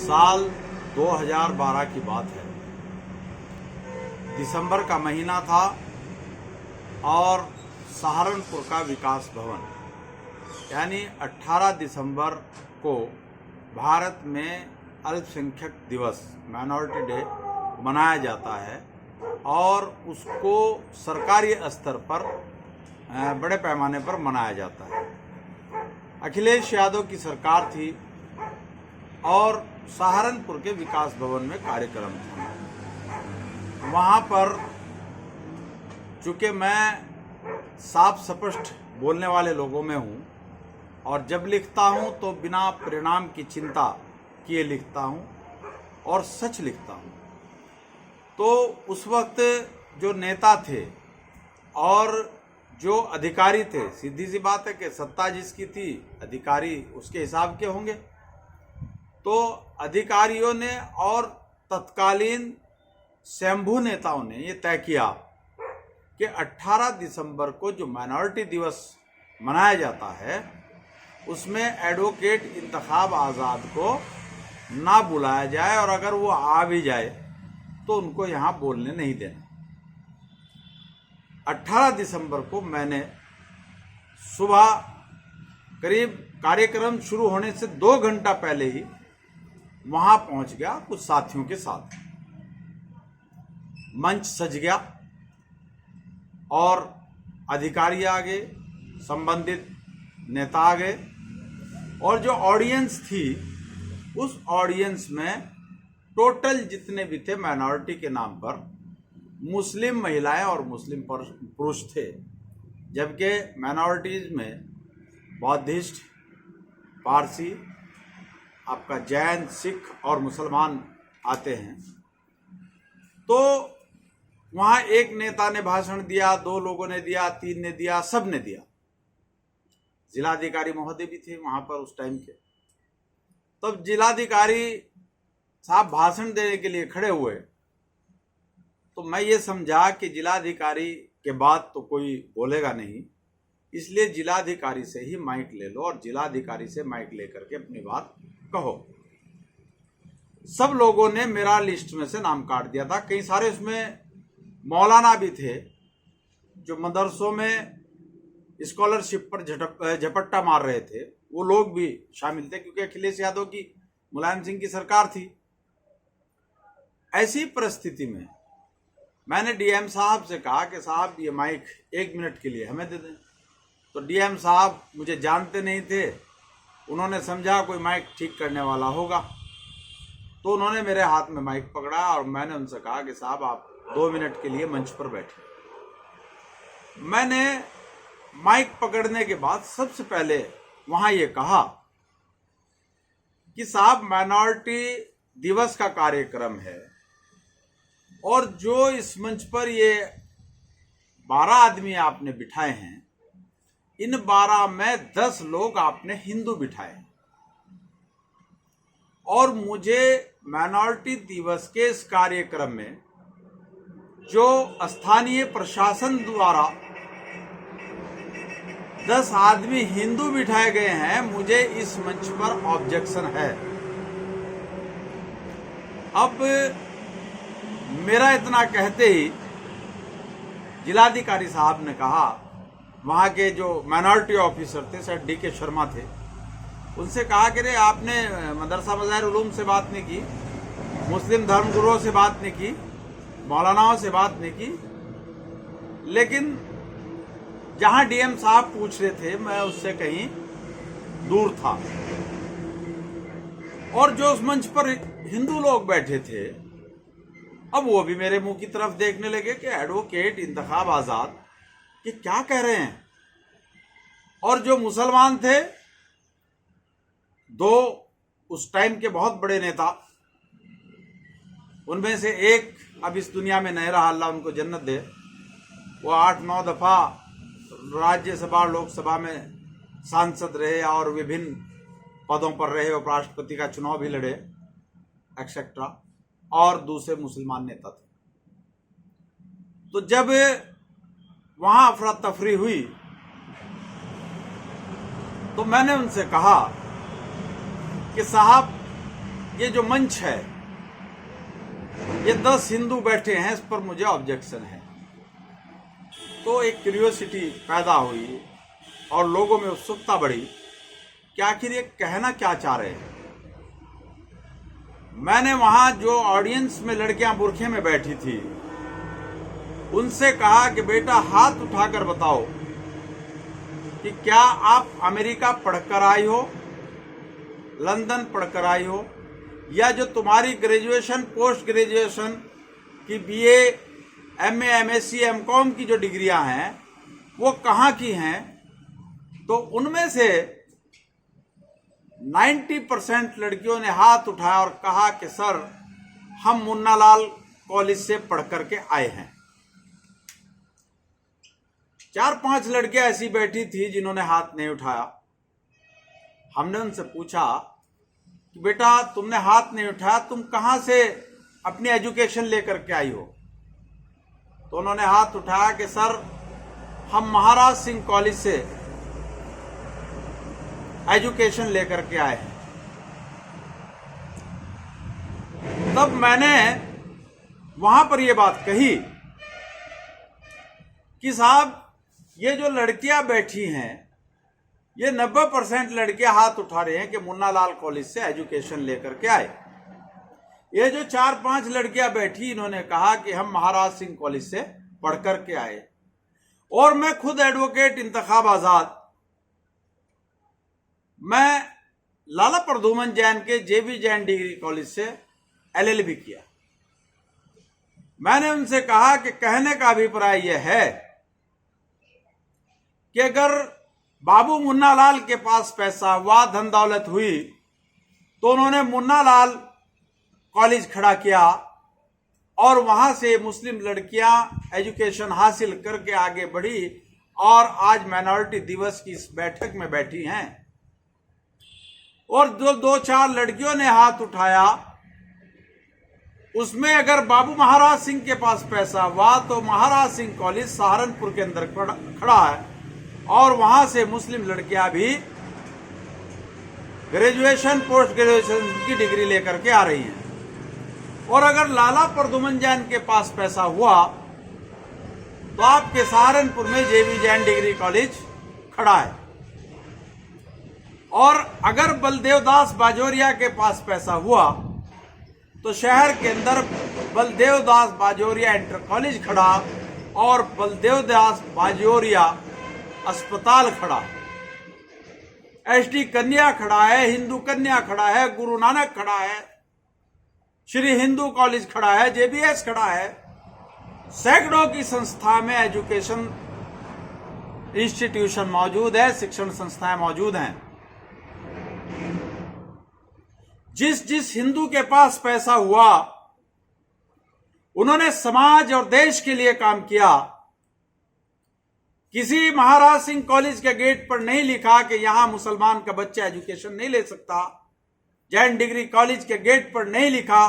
साल 2012 की बात है। दिसंबर का महीना था और सहारनपुर का विकास भवन यानी 18 दिसंबर को भारत में अल्पसंख्यक दिवस माइनॉरिटी डे मनाया जाता है और उसको सरकारी स्तर पर बड़े पैमाने पर मनाया जाता है। अखिलेश यादव की सरकार थी और सहारनपुर के विकास भवन में कार्यक्रम था। वहाँ पर चूँकि मैं साफ स्पष्ट बोलने वाले लोगों में हूँ और जब लिखता हूँ तो बिना परिणाम की चिंता किए लिखता हूँ और सच लिखता हूँ। तो उस वक्त जो नेता थे और जो अधिकारी थे, सीधी सी बात है कि सत्ता जिसकी थी अधिकारी उसके हिसाब के होंगे। तो अधिकारियों ने और तत्कालीन स्वयंभू नेताओं ने ये तय किया कि 18 दिसंबर को जो माइनॉरिटी दिवस मनाया जाता है उसमें एडवोकेट इंतखाब आज़ाद को ना बुलाया जाए और अगर वो आ भी जाए तो उनको यहाँ बोलने नहीं देना। 18 दिसंबर को मैंने सुबह करीब कार्यक्रम शुरू होने से 2 घंटा पहले ही वहाँ पहुँच गया कुछ साथियों के साथ। मंच सज गया और अधिकारी आ गए, संबंधित नेता आ गए और जो ऑडियंस थी उस ऑडियंस में टोटल जितने भी थे माइनॉरिटी के नाम पर मुस्लिम महिलाएं और मुस्लिम पुरुष थे, जबकि माइनॉरिटीज में बौद्धिस्ट, पारसी, आपका जैन, सिख और मुसलमान आते हैं। तो वहाँ एक नेता ने भाषण दिया, 2 लोगों ने दिया, 3 ने दिया, सब ने दिया। जिलाधिकारी महोदय भी थे वहाँ पर उस टाइम के। तब जिलाधिकारी साहब भाषण देने के लिए खड़े हुए तो मैं ये समझा कि जिलाधिकारी के बाद तो कोई बोलेगा नहीं, इसलिए जिलाधिकारी से ही माइक ले लो और जिलाधिकारी से माइक लेकर के अपनी बात कहो। सब लोगों ने मेरा लिस्ट में से नाम काट दिया था। कई सारे उसमें मौलाना भी थे जो मदरसों में स्कॉलरशिप पर झपट्टा मार रहे थे, वो लोग भी शामिल थे क्योंकि अखिलेश यादव की, मुलायम सिंह की सरकार थी। ऐसी परिस्थिति में मैंने डीएम साहब से कहा कि साहब ये माइक 1 मिनट के लिए हमें दे दें। तो डीएम साहब मुझे जानते नहीं थे, उन्होंने समझा कोई माइक ठीक करने वाला होगा, तो उन्होंने मेरे हाथ में माइक पकड़ा और मैंने उनसे कहा कि साहब आप 2 मिनट के लिए मंच पर बैठे। मैंने माइक पकड़ने के बाद सबसे पहले वहां ये कहा कि साहब माइनॉरिटी दिवस का कार्यक्रम है और जो इस मंच पर ये 12 आदमी आपने बिठाए हैं, इन 12 में 10 लोग आपने हिंदू बिठाए और मुझे माइनॉरिटी दिवस के इस कार्यक्रम में जो स्थानीय प्रशासन द्वारा 10 आदमी हिंदू बिठाए गए हैं, मुझे इस मंच पर ऑब्जेक्शन है। अब मेरा इतना कहते ही जिलाधिकारी साहब ने कहा, वहाँ के जो माइनॉरिटी ऑफिसर थे सर डी के शर्मा थे, उनसे कहा कि रे आपने मदरसा मज़ाहिर उलूम से बात नहीं की, मुस्लिम धर्मगुरुओं से बात नहीं की, मौलानाओं से बात नहीं की, लेकिन जहां डीएम साहब पूछ रहे थे मैं उससे कहीं दूर था और जो उस मंच पर हिंदू लोग बैठे थे अब वो भी मेरे मुंह की तरफ देखने लगे कि एडवोकेट इंतखाब आज़ाद ये क्या कह रहे हैं। और जो मुसलमान थे, 2 उस टाइम के बहुत बड़े नेता, उनमें से एक अब इस दुनिया में नहीं रहा, अल्लाह उनको जन्नत दे, वो 8-9 दफ़ा राज्यसभा लोकसभा में सांसद रहे और विभिन्न पदों पर रहे, उपराष्ट्रपति का चुनाव भी लड़े एक्सेट्रा, और दूसरे मुसलमान नेता थे। तो जब वहां अफरा तफरी हुई तो मैंने उनसे कहा कि साहब ये जो मंच है, ये 10 हिंदू बैठे हैं, इस पर मुझे ऑब्जेक्शन है। तो एक क्यूरियोसिटी पैदा हुई और लोगों में उत्सुकता बढ़ी कि आखिर ये कहना क्या चाह रहे हैं। मैंने वहां जो ऑडियंस में लड़कियां बुरखे में बैठी थी उनसे कहा कि बेटा हाथ उठाकर बताओ कि क्या आप अमेरिका पढ़कर आई हो, लंदन पढ़कर आई हो, या जो तुम्हारी ग्रेजुएशन पोस्ट ग्रेजुएशन की बीए, एमए, एमएससी, एमकॉम की जो डिग्रियां हैं वो कहाँ की हैं। तो उनमें से 90% लड़कियों ने हाथ उठाया और कहा कि सर हम मुन्नालाल कॉलेज से पढ़ करके आए हैं। 4-5 लड़कियां ऐसी बैठी थी जिन्होंने हाथ नहीं उठाया। हमने उनसे पूछा कि बेटा तुमने हाथ नहीं उठाया, तुम कहां से अपनी एजुकेशन लेकर के आई हो। तो उन्होंने हाथ उठाया कि सर हम महाराज सिंह कॉलेज से एजुकेशन लेकर के आए हैं। तब मैंने वहां पर यह बात कही कि साहब ये जो लड़कियां बैठी हैं, ये 90% लड़कियां हाथ उठा रहे हैं कि मुन्नालाल कॉलेज से एजुकेशन लेकर के आए। ये जो 4-5 लड़कियां बैठी, इन्होंने कहा कि हम महाराज सिंह कॉलेज से पढ़ कर के आए। और मैं खुद एडवोकेट इंतखाब आजाद, मैं लाला प्रद्युमन जैन के जेबी जैन डिग्री कॉलेज से एलएलबी किया। मैंने उनसे कहा कि कहने का अभिप्राय यह है कि अगर बाबू मुन्नालाल के पास पैसा हुआ, धन दौलत हुई, तो उन्होंने मुन्नालाल कॉलेज खड़ा किया और वहां से मुस्लिम लड़कियां एजुकेशन हासिल करके आगे बढ़ी और आज माइनॉरिटी दिवस की इस बैठक में बैठी हैं। और जो 2-4 लड़कियों ने हाथ उठाया, उसमें अगर बाबू महाराज सिंह के पास पैसा हुआ तो महाराज सिंह कॉलेज सहारनपुर के अंदर खड़ा है और वहां से मुस्लिम लड़कियां भी ग्रेजुएशन पोस्ट ग्रेजुएशन की डिग्री लेकर के आ रही हैं। और अगर लाला प्रद्युमन जैन के पास पैसा हुआ तो आपके सहारनपुर में जेबी जैन डिग्री कॉलेज खड़ा है। और अगर बलदेव दास बाजोरिया के पास पैसा हुआ तो शहर के अंदर बलदेव दास बाजोरिया इंटर कॉलेज खड़ा और बलदेव दास बाजोरिया अस्पताल खड़ा है, एसटी कन्या खड़ा है, हिंदू कन्या खड़ा है, गुरु नानक खड़ा है, श्री हिंदू कॉलेज खड़ा है, जेबीएस खड़ा है। सैकड़ों की संस्था में एजुकेशन इंस्टीट्यूशन मौजूद है, शिक्षण संस्थाएं मौजूद हैं। जिस जिस हिंदू के पास पैसा हुआ उन्होंने समाज और देश के लिए काम किया। किसी महाराज सिंह कॉलेज के गेट पर नहीं लिखा कि यहां मुसलमान का बच्चा एजुकेशन नहीं ले सकता। जैन डिग्री कॉलेज के गेट पर नहीं लिखा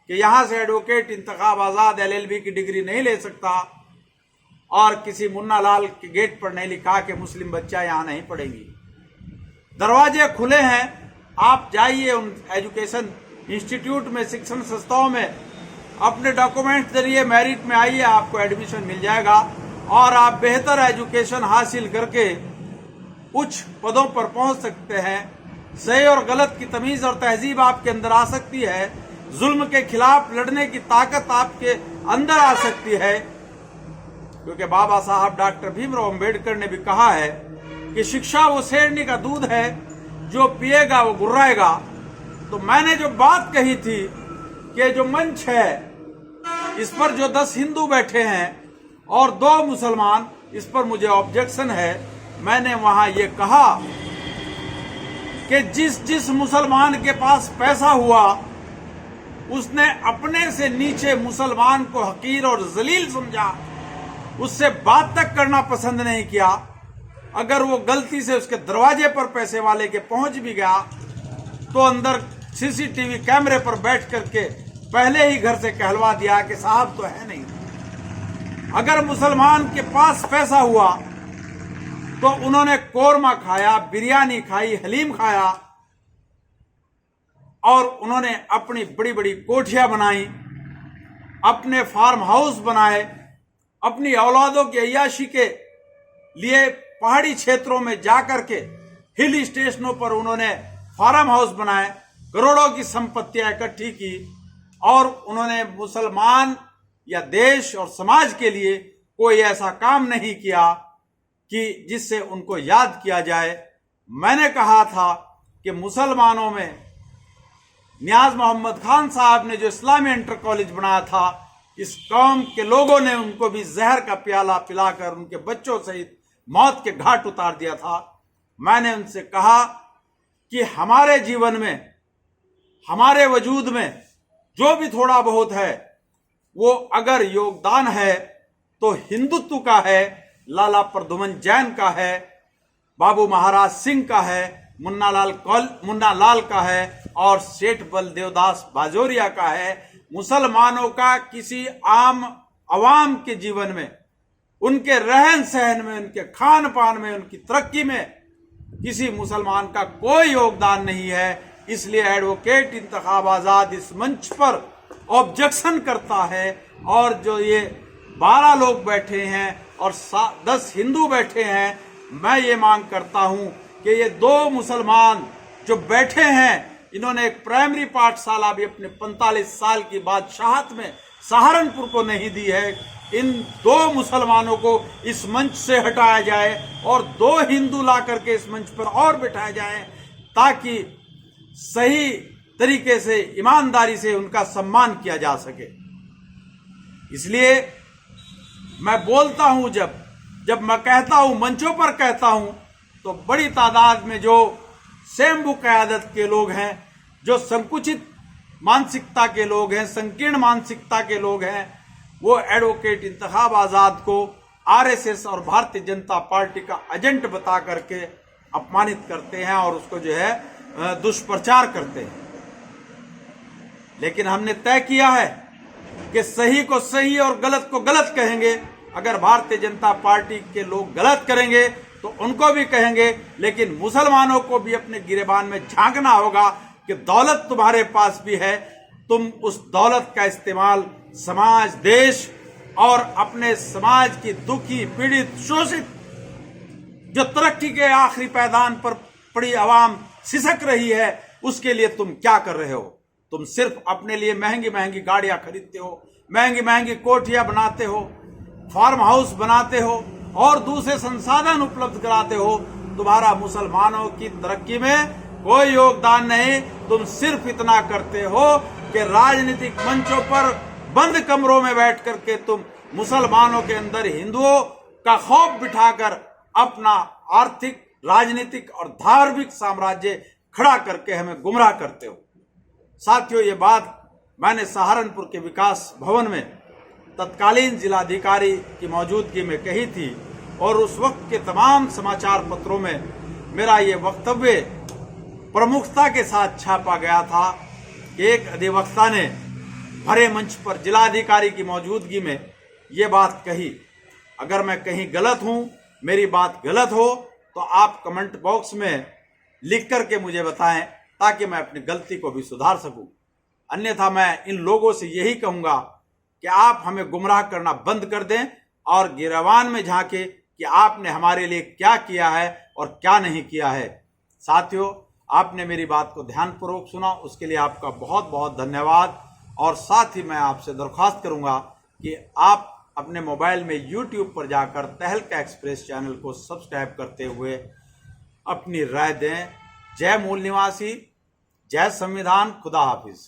कि यहां से एडवोकेट इंतखाब आजाद एलएलबी की डिग्री नहीं ले सकता। और किसी मुन्नालाल के गेट पर नहीं लिखा कि मुस्लिम बच्चा यहां नहीं पढ़ेंगी। दरवाजे खुले हैं, आप जाइए उन एजुकेशन इंस्टीट्यूट में, शिक्षण संस्थाओं में, अपने डॉक्यूमेंट जरिए मेरिट में आइए, आपको एडमिशन मिल जाएगा और आप बेहतर एजुकेशन हासिल करके उच्च पदों पर पहुंच सकते हैं। सही और गलत की तमीज और तहजीब आपके अंदर आ सकती है। जुल्म के खिलाफ लड़ने की ताकत आपके अंदर आ सकती है, क्योंकि बाबा साहब डॉक्टर भीमराव अंबेडकर ने भी कहा है कि शिक्षा वो शेरनी का दूध है, जो पिएगा वो गुर्राएगा। तो मैंने जो बात कही थी कि जो मंच है इस पर जो 10 हिंदू बैठे हैं और 2 मुसलमान, इस पर मुझे ऑब्जेक्शन है। मैंने वहां ये कहा कि जिस जिस मुसलमान के पास पैसा हुआ उसने अपने से नीचे मुसलमान को हकीर और जलील समझा, उससे बात तक करना पसंद नहीं किया। अगर वो गलती से उसके दरवाजे पर पैसे वाले के पहुंच भी गया तो अंदर सीसीटीवी कैमरे पर बैठ करके पहले ही घर से कहलवा दिया कि साहब तो है नहीं। अगर मुसलमान के पास पैसा हुआ तो उन्होंने कोरमा खाया, बिरयानी खाई, हलीम खाया और उन्होंने अपनी बड़ी बड़ी कोठियां बनाई, अपने फार्म हाउस बनाए, अपनी औलादों की अय्याशी के लिए पहाड़ी क्षेत्रों में जाकर के हिल स्टेशनों पर उन्होंने फार्म हाउस बनाए, करोड़ों की संपत्तियां इकट्ठी की और उन्होंने मुसलमान या देश और समाज के लिए कोई ऐसा काम नहीं किया कि जिससे उनको याद किया जाए। मैंने कहा था कि मुसलमानों में नियाज मोहम्मद खान साहब ने जो इस्लामी इंटर कॉलेज बनाया था, इस कौम के लोगों ने उनको भी जहर का प्याला पिलाकर उनके बच्चों सहित मौत के घाट उतार दिया था। मैंने उनसे कहा कि हमारे जीवन में, हमारे वजूद में जो भी थोड़ा बहुत है वो अगर योगदान है तो हिंदुत्व का है, लाला प्रद्युमन जैन का है, बाबू महाराज सिंह का है, मुन्ना लाल का है और सेठ बलदेवदास बाजोरिया का है। मुसलमानों का किसी आम अवाम के जीवन में, उनके रहन सहन में, उनके खान पान में, उनकी तरक्की में किसी मुसलमान का कोई योगदान नहीं है। इसलिए एडवोकेट इंतखाब आजाद इस मंच पर ऑब्जेक्शन करता है और जो ये 12 लोग बैठे हैं और 10 हिंदू बैठे हैं, मैं ये मांग करता हूं कि ये 2 मुसलमान जो बैठे हैं, इन्होंने एक प्राइमरी पाठशाला भी अपने 45 साल की बादशाहत में सहारनपुर को नहीं दी है। इन 2 मुसलमानों को इस मंच से हटाया जाए और 2 हिंदू ला करके इस मंच पर और बिठाया जाए ताकि सही तरीके से, ईमानदारी से उनका सम्मान किया जा सके। इसलिए मैं बोलता हूं, जब मैं कहता हूं, मंचों पर कहता हूं, तो बड़ी तादाद में जो स्वयंभू क़यादत के लोग हैं, जो संकुचित मानसिकता के लोग हैं, संकीर्ण मानसिकता के लोग हैं, वो एडवोकेट इंतखाब आजाद को आरएसएस और भारतीय जनता पार्टी का एजेंट बता करके अपमानित करते हैं और उसको जो है दुष्प्रचार करते हैं। लेकिन हमने तय किया है कि सही को सही और गलत को गलत कहेंगे। अगर भारतीय जनता पार्टी के लोग गलत करेंगे तो उनको भी कहेंगे, लेकिन मुसलमानों को भी अपने गिरेबान में झांकना होगा कि दौलत तुम्हारे पास भी है, तुम उस दौलत का इस्तेमाल समाज, देश और अपने समाज की दुखी, पीड़ित, शोषित, जो तरक्की के आखिरी पैदान पर पड़ी आवाम सिसक रही है, उसके लिए तुम क्या कर रहे हो? तुम सिर्फ अपने लिए महंगी महंगी गाड़ियां खरीदते हो, महंगी महंगी कोठियां बनाते हो, फार्म हाउस बनाते हो और दूसरे संसाधन उपलब्ध कराते हो। तुम्हारा मुसलमानों की तरक्की में कोई योगदान नहीं। तुम सिर्फ इतना करते हो कि राजनीतिक मंचों पर बंद कमरों में बैठ करके तुम मुसलमानों के अंदर हिंदुओं का खौफ बिठाकर अपना आर्थिक, राजनीतिक और धार्मिक साम्राज्य खड़ा करके हमें गुमराह करते हो। साथियों, ये बात मैंने सहारनपुर के विकास भवन में तत्कालीन जिलाधिकारी की मौजूदगी में कही थी और उस वक्त के तमाम समाचार पत्रों में मेरा ये वक्तव्य प्रमुखता के साथ छापा गया था कि एक अधिवक्ता ने भरे मंच पर जिलाधिकारी की मौजूदगी में ये बात कही। अगर मैं कहीं गलत हूं, मेरी बात गलत हो, तो आप कमेंट बॉक्स में लिख करके मुझे बताएं ताकि मैं अपनी गलती को भी सुधार सकूं। अन्यथा मैं इन लोगों से यही कहूंगा कि आप हमें गुमराह करना बंद कर दें और गिरवान में झांके कि आपने हमारे लिए क्या किया है और क्या नहीं किया है। साथियों, आपने मेरी बात को ध्यानपूर्वक सुना, उसके लिए आपका बहुत बहुत धन्यवाद। और साथ ही मैं आपसे दरख्वास्त करूंगा कि आप अपने मोबाइल में YouTube पर जाकर तहलका एक्सप्रेस चैनल को सब्सक्राइब करते हुए अपनी राय दें। जय मूल निवासी, जय संविधान, खुदा हाफिज।